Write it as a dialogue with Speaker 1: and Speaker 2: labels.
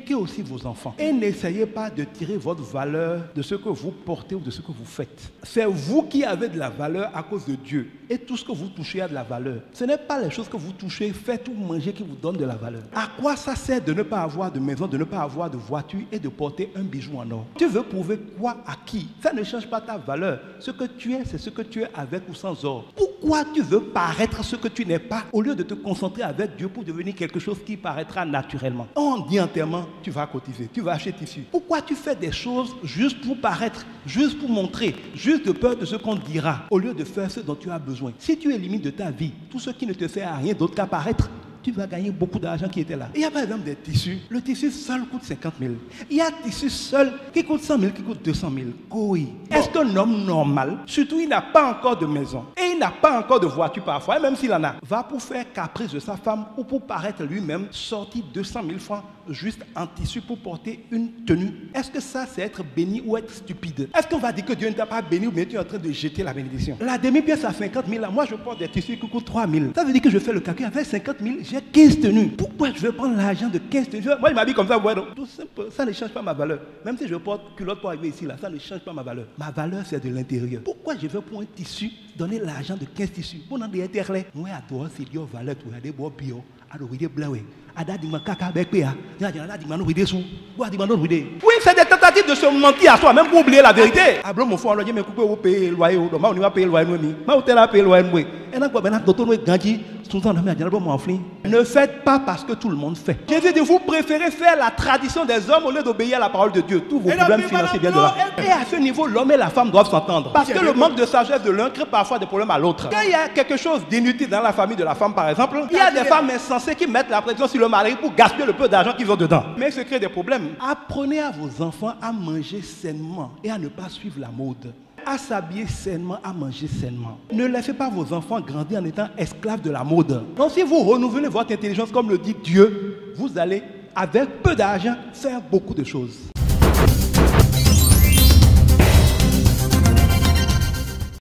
Speaker 1: Éduquez aussi vos enfants. Et n'essayez pas de tirer votre valeur de ce que vous portez ou de ce que vous faites. C'est vous qui avez de la valeur à cause de Dieu. Et tout ce que vous touchez a de la valeur. Ce n'est pas les choses que vous touchez, faites ou mangez qui vous donnent de la valeur. À quoi ça sert de ne pas avoir de maison, de ne pas avoir de voiture et de porter un bijou en or? Tu veux prouver quoi à qui? Ça ne change pas ta valeur. Ce que tu es, c'est ce que tu es avec ou sans or. Pourquoi tu veux paraître ce que tu n'es pas au lieu de te concentrer avec Dieu pour devenir quelque chose qui paraîtra naturellement? On dit enterrement, tu vas cotiser, tu vas acheter tissu. Pourquoi tu fais des choses juste pour paraître, juste pour montrer, juste de peur de ce qu'on dira, au lieu de faire ce dont tu as besoin? Si tu élimines de ta vie tout ce qui ne te sert à rien d'autre qu'à paraître, tu vas gagner beaucoup d'argent qui était là. Il y a par exemple des tissus. Le tissu seul coûte 50 000. Il y a un tissu seul qui coûte 100 000, qui coûte 200 000. Oui. Est-ce qu'un homme normal, surtout il n'a pas encore de maison, et il n'a pas encore de voiture parfois, et même s'il en a, va pour faire caprice de sa femme ou pour paraître lui-même, sortir 200 000 francs juste en tissu pour porter une tenue? Est-ce que ça, c'est être béni ou être stupide? Est-ce qu'on va dire que Dieu ne t'a pas béni ou bien tu es en train de jeter la bénédiction? La demi-pièce à 50 000, là, moi je porte des tissus qui coûtent 3 000. Ça veut dire que je fais le calcul avec 50 000, j'ai 15 tenues. Pourquoi je vais prendre l'argent de 15 tenues? Moi, il m'habille comme ça, ouais, donc, tout simple. Ça ne change pas ma valeur. Même si je porte culotte pour arriver ici, là, ça ne change pas ma valeur. Ma valeur, c'est de l'intérieur. Pourquoi je vais pour un tissu, donner l'argent de 15 tissus? Pour n'en dire rien. Moi, à toi, c'est Dieu valeur, tu as des beaux bio, à l'origine blanc. Oui, c'est des tentatives de se mentir à soi, même pour oublier la vérité. Ne faites pas parce que tout le monde fait. Jésus dit, vous préférez faire la tradition des hommes au lieu d'obéir à la parole de Dieu. Tous vos problèmes financiers viennent de là. Et à ce niveau, l'homme et la femme doivent s'entendre. Parce que le manque de sagesse de l'un crée parfois des problèmes à l'autre. Quand il y a quelque chose d'inutile dans la famille de la femme, par exemple, il y a des femmes insensées qui mettent la pression sur le mari pour gaspiller le peu d'argent qu'ils ont dedans. Mais ça crée des problèmes. Apprenez à vos enfants à manger sainement et à ne pas suivre la mode. À s'habiller sainement, à manger sainement. Ne laissez pas vos enfants grandir en étant esclaves de la mode. Donc si vous renouvelez votre intelligence comme le dit Dieu, vous allez, avec peu d'argent, faire beaucoup de choses.